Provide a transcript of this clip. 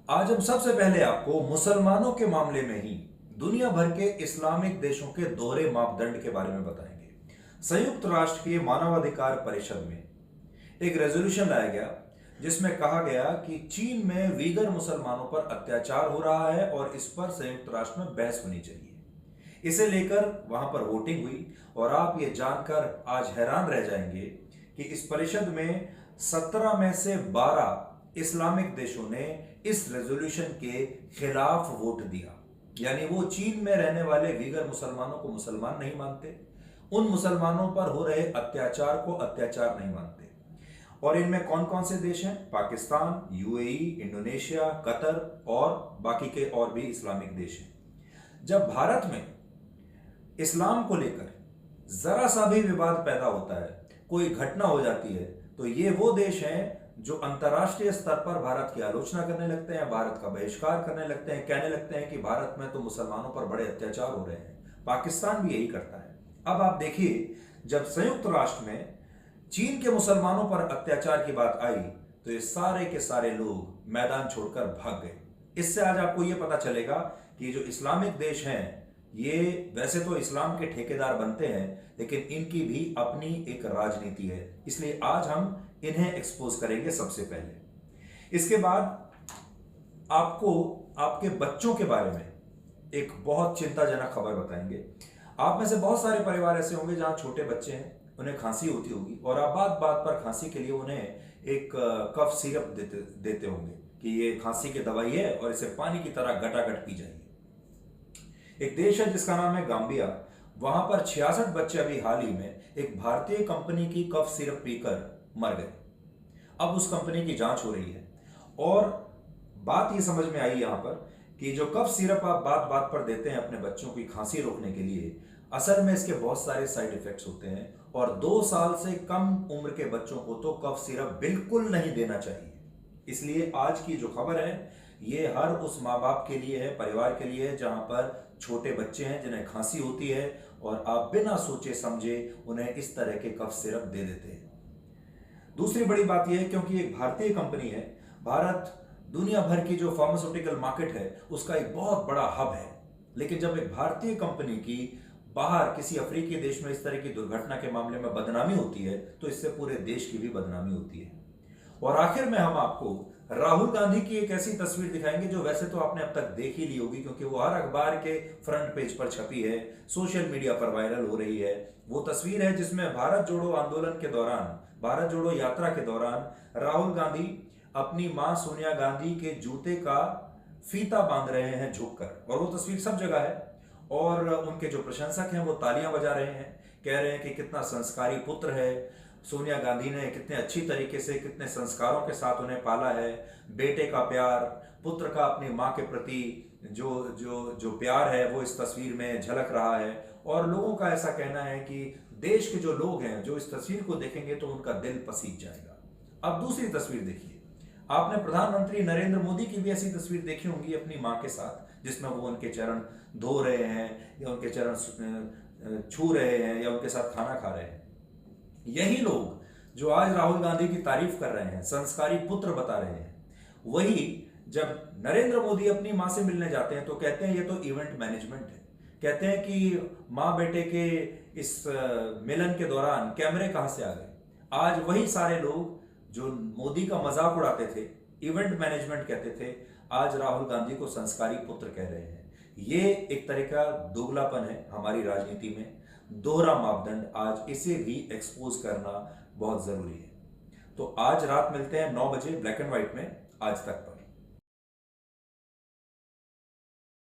आज हम सबसे पहले आपको मुसलमानों के मामले में ही दुनिया भर के इस्लामिक देशों के दोहरे मापदंड के बारे में बताएंगे। संयुक्त राष्ट्र की मानवाधिकार परिषद में एक रेजोल्यूशन लाया गया जिसमें कहा गया कि चीन में वीगर मुसलमानों पर अत्याचार हो रहा है और इस पर संयुक्त राष्ट्र में बहस होनी चाहिए। इसे लेकर वहां पर वोटिंग हुई और आप ये जानकर आज हैरान रह जाएंगे कि इस परिषद में 17 में से 12 इस्लामिक देशों ने इस रेजोल्यूशन के खिलाफ वोट दिया। यानी वो चीन में रहने वाले वीगर मुसलमानों को मुसलमान नहीं मानते, उन मुसलमानों पर हो रहे अत्याचार को अत्याचार नहीं मानते। और इनमें कौन कौन से देश हैं? पाकिस्तान, यूएई, इंडोनेशिया, कतर और बाकी के और भी इस्लामिक देश हैं। जब भारत में इस्लाम को लेकर जरा सा भी विवाद पैदा होता है, कोई घटना हो जाती है, तो ये वो देश हैं जो अंतर्राष्ट्रीय स्तर पर भारत की आलोचना करने लगते हैं, भारत का बहिष्कार करने लगते हैं, कहने लगते हैं कि भारत में तो मुसलमानों पर बड़े अत्याचार हो रहे हैं। पाकिस्तान भी यही करता है। अब आप देखिए, जब संयुक्त राष्ट्र में चीन के मुसलमानों पर अत्याचार की बात आई तो ये सारे के सारे लोग मैदान छोड़कर भाग गए। इससे आज आपको ये पता चलेगा कि जो इस्लामिक देश हैं ये वैसे तो इस्लाम के ठेकेदार बनते हैं, लेकिन इनकी भी अपनी एक राजनीति है। इसलिए आज हम इन्हें एक्सपोज करेंगे सबसे पहले। इसके बाद आपको आपके बच्चों के बारे में एक बहुत चिंताजनक खबर बताएंगे। आप में से बहुत सारे परिवार ऐसे होंगे जहां छोटे बच्चे हैं, उन्हें खांसी होती होगी और आप बात बात पर खांसी के लिए उन्हें एक कफ सिरप देते होंगे कि ये खांसी की दवाई है और इसे पानी की तरह गटागट पी जाइए। एक देश है जिसका नाम है गाम्बिया। वहां पर 66 बच्चे अभी हाल ही में एक भारतीय कंपनी की कफ सिरप पीकर मर गए। अब उस कंपनी की जांच हो रही है और बात ये समझ में आई यहां पर कि जो कफ सिरप आप बात बात पर देते हैं अपने बच्चों की खांसी रोकने के लिए, असल में इसके बहुत सारे साइड इफेक्ट्स होते हैं और 2 साल से कम उम्र के बच्चों को तो कफ सिरप बिल्कुल नहीं देना चाहिए। इसलिए आज की जो खबर है ये हर उस माँ बाप के लिए है, परिवार के लिए है, जहां पर छोटे बच्चे हैं जिन्हें खांसी होती है और आप बिना सोचे समझे उन्हें इस तरह के कफ सिरप दे देते हैं। दूसरी बड़ी बात यह है, क्योंकि एक भारतीय कंपनी है, भारत दुनिया भर की जो फार्मास्यूटिकल मार्केट है उसका एक बहुत बड़ा हब है। लेकिन जब एक भारतीय कंपनी की बाहर किसी अफ्रीकी देश में इस तरह की दुर्घटना के मामले में बदनामी होती है तो इससे पूरे देश की भी बदनामी होती है। और आखिर में हम आपको राहुल गांधी की एक ऐसी तस्वीर दिखाएंगे जो वैसे तो आपने अब तक देख ही ली होगी, क्योंकि वो हर अखबार के फ्रंट पेज पर छपी है, सोशल मीडिया पर वायरल हो रही है। वो तस्वीर है जिसमें भारत जोड़ो आंदोलन के दौरान, भारत जोड़ो यात्रा के दौरान राहुल गांधी अपनी मां सोनिया गांधी के जूते का फीता बांध रहे हैं झुककर, और वो तस्वीर सब जगह है। और उनके जो प्रशंसक हैं वो तालियां बजा रहे हैं, कह रहे हैं कि कितना संस्कारी पुत्र है, सोनिया गांधी ने कितने अच्छी तरीके से, कितने संस्कारों के साथ उन्हें पाला है। बेटे का प्यार, पुत्र का अपनी मां के प्रति जो जो जो प्यार है वो इस तस्वीर में झलक रहा है। और लोगों का ऐसा कहना है कि देश के जो लोग हैं जो इस तस्वीर को देखेंगे तो उनका दिल पसीज जाएगा। अब दूसरी तस्वीर देखिए, आपने प्रधानमंत्री नरेंद्र मोदी की भी ऐसी तस्वीर देखी होंगी अपनी मां के साथ, जिसमें वो उनके चरण धो रहे हैं या उनके चरण छू रहे हैं या उनके साथ खाना खा रहे हैं। यही लोग जो आज राहुल गांधी की तारीफ कर रहे हैं, संस्कारी पुत्र बता रहे हैं, वही जब नरेंद्र मोदी अपनी मां से मिलने जाते हैं तो कहते हैं ये तो इवेंट मैनेजमेंट है। कहते हैं कि मां बेटे के इस मिलन के दौरान कैमरे कहां से आ गए। आज वही सारे लोग जो मोदी का मजाक उड़ाते थे, इवेंट मैनेजमेंट कहते थे, आज राहुल गांधी को संस्कारी पुत्र कह रहे हैं। ये एक तरह का दोगलापन है हमारी राजनीति में, दोहरा मापदंड। आज इसे भी एक्सपोज करना बहुत जरूरी है। तो आज रात मिलते हैं 9 बजे ब्लैक एंड व्हाइट में आज तक पर।